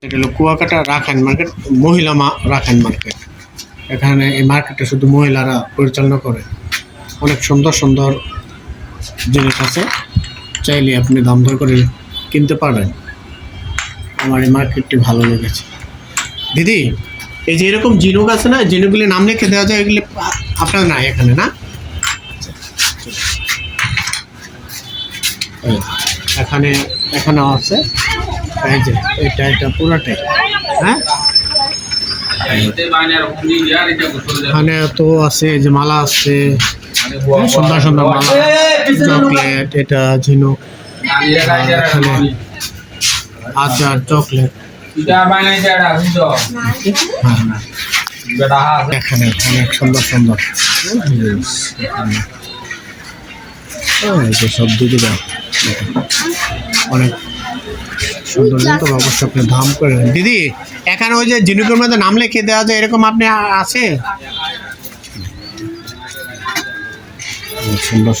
এটা হলো Kuakata Rakhine market, মহিলা রাখাইন মার্কেট। এখানে এই মার্কেটে শুধু মহিলারা পরিচালনা করে। অনেক সুন্দর সুন্দর জিনিস আছে, চাইলে আপনি দাম দর করে কিনতে পারবেন। আমার এই মার্কেটটি ভালো লেগেছে। দিদি, এই যে এরকম ঝিনুক আছে না, ঝিনুকগুলি নাম লিখে দেওয়া যায়, এগুলি আপনার নাই এখানে না? এখানে এখানেও আছে। এই যে এটা পুরাটাই, হ্যাঁ। এখানে তো আছে, এই যে মালা আছে, সুন্দর সুন্দর মালা, চকলেট, এটা ঝিনুক, এখানে আচার, চকলেট, এখানে অনেক সুন্দর সুন্দর এই যে সব দিদিরা অনেক সুন্দর, কিন্তু অবশ্যই আপনি দাম করে নেন। দিদি, এখানে ওই যে ঝিনুকের মধ্যে নাম লিখে দেওয়া যায়, এরকম আপনি আছে? সুন্দর।